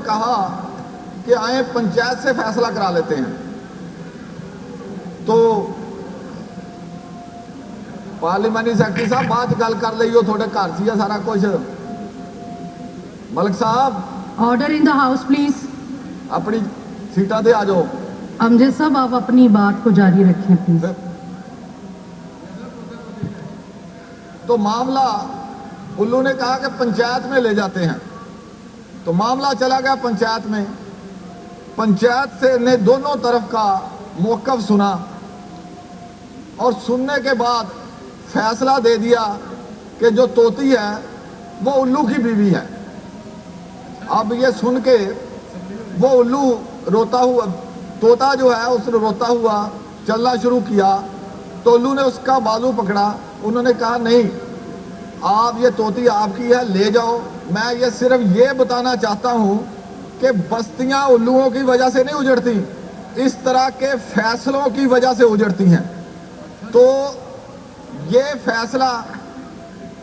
کہا کہ آئیں پنچایت سے فیصلہ کرا لیتے ہیں. تو پارلیمانی سیکرٹری صاحب بات گل کر لئیو تھوڑے گھر سی سارا کچھ. ملک صاحب order in the house please. اپنی سیٹاں تے آ جاؤ. امجد صاحب آپ اپنی بات کو جاری رکھیں پلیز. تو معاملہ الو نے کہا کہ پنچایت میں لے جاتے ہیں. تو معاملہ چلا گیا پنچایت میں. پنچایت سے نے دونوں طرف کا موقف سنا اور سننے کے بعد فیصلہ دے دیا کہ جو طوطی ہے وہ الو کی بیوی ہے. اب یہ سن کے وہ الو روتا ہوا، طوطا جو ہے اس نے روتا ہوا چلنا شروع کیا. تو الو نے اس کا بازو پکڑا. انہوں نے کہا نہیں، آپ یہ طوطی آپ کی ہے، لے جاؤ. میں یہ صرف یہ بتانا چاہتا ہوں کہ بستیاں الوؤں کی وجہ سے نہیں اجڑتی، اس طرح کے فیصلوں کی وجہ سے اجڑتی ہیں. تو یہ فیصلہ،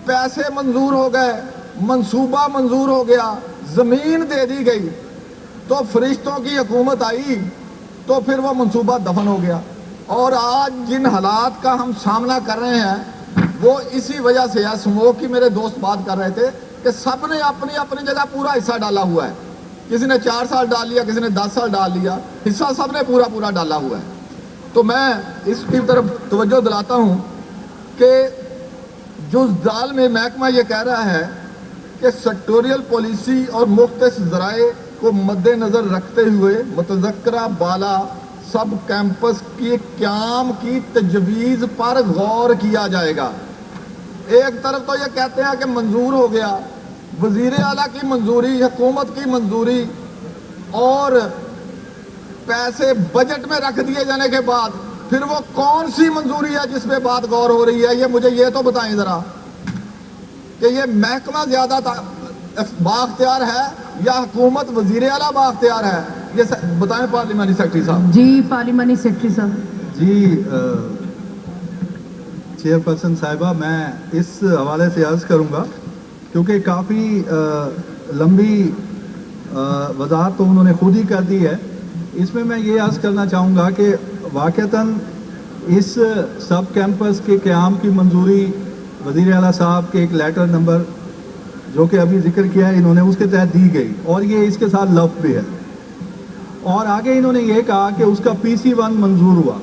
پیسے منظور ہو گئے، منصوبہ منظور ہو گیا، زمین دے دی گئی. تو فرشتوں کی حکومت آئی تو پھر وہ منصوبہ دفن ہو گیا. اور آج جن حالات کا ہم سامنا کر رہے ہیں وہ اسی وجہ سے ہے. سموک کی میرے دوست بات کر رہے تھے کہ سب نے اپنی اپنی جگہ پورا حصہ ڈالا ہوا ہے. کسی نے 4 سال ڈال لیا، کسی نے 10 سال ڈال لیا، حصہ سب نے پورا پورا ڈالا ہوا ہے. تو میں اس کی طرف توجہ دلاتا ہوں کہ جز دال میں محکمہ یہ کہہ رہا ہے کہ سیکٹوریل پالیسی اور مختص ذرائع کو مد نظر رکھتے ہوئے متذکرہ بالا سب کیمپس کی قیام کی تجویز پر غور کیا جائے گا. ایک طرف تو یہ کہتے ہیں کہ منظور ہو گیا، وزیر اعلیٰ کی منظوری، حکومت کی منظوری اور پیسے بجٹ میں رکھ دیے جانے کے بعد پھر وہ کون سی منظوری ہے جس پہ بات غور ہو رہی ہے؟ یہ مجھے یہ تو بتائیں ذرا کہ یہ محکمہ زیادہ بااختیار ہے یا حکومت وزیر اعلیٰ بااختیار ہے؟ یہ بتائیں پارلیمانی سیکرٹری صاحب. جی پارلیمانی سیکرٹری صاحب. جی چیئر پرسن صاحبہ، میں اس حوالے سے عرض کروں گا کیونکہ کافی لمبی وضاحت تو انہوں نے خود ہی کر دی ہے. اس میں یہ عرض کرنا چاہوں گا کہ واقعتاً اس سب کیمپس کے قیام کی منظوری وزیر اعلیٰ صاحب کے ایک لیٹر نمبر جو کہ ابھی ذکر کیا ہے انہوں نے، اس کے تحت دی گئی اور یہ اس کے ساتھ لفظ بھی ہے. اور آگے انہوں نے یہ کہا کہ اس کا PC1 منظور ہوا.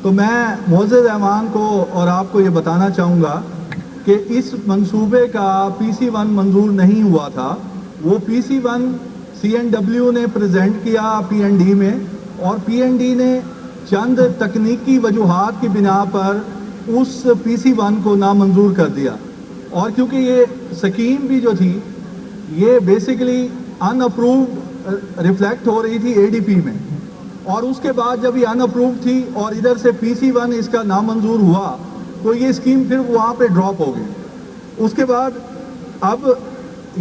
تو میں معزز احمان کو اور آپ کو یہ بتانا چاہوں گا کہ اس منصوبے کا PC1 منظور نہیں ہوا تھا. وہ PC1 CNW نے پریزنٹ کیا PND میں، اور PND نے چند تکنیکی وجوہات کی بنا پر اس PC1 کو نامنظور کر دیا. اور کیونکہ یہ سکیم بھی جو تھی یہ بیسیکلی ان اپرووڈ ریفلیکٹ ہو رہی تھی ADP میں، اور اس کے بعد جب یہ ان اپرووڈ تھی اور ادھر سے PC1 اس کا نامنظور ہوا تو یہ اسکیم پھر وہاں پہ ڈراپ ہو گئی. اس کے بعد اب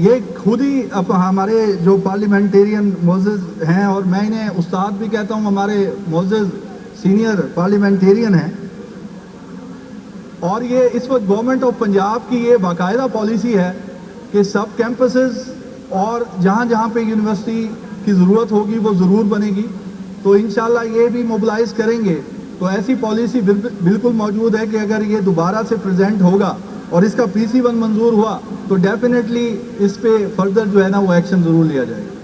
یہ خود ہی اب ہمارے جو پارلیمنٹیرین معزز ہیں، اور میں انہیں استاد بھی کہتا ہوں، ہمارے معزز سینئر پارلیمنٹیرین ہیں، اور یہ اس وقت گورنمنٹ آف پنجاب کی یہ باقاعدہ پالیسی ہے کہ سب کیمپسز اور جہاں جہاں پہ یونیورسٹی کی ضرورت ہوگی وہ ضرور بنے گی. تو انشاءاللہ یہ بھی موبلائز کریں گے. تو ایسی پالیسی بالکل موجود ہے کہ اگر یہ دوبارہ سے پریزنٹ ہوگا اور اس کا PC1 منظور ہوا تو ڈیفینیٹلی اس پہ فردر جو ہے نا وہ ایکشن ضرور لیا جائے گا.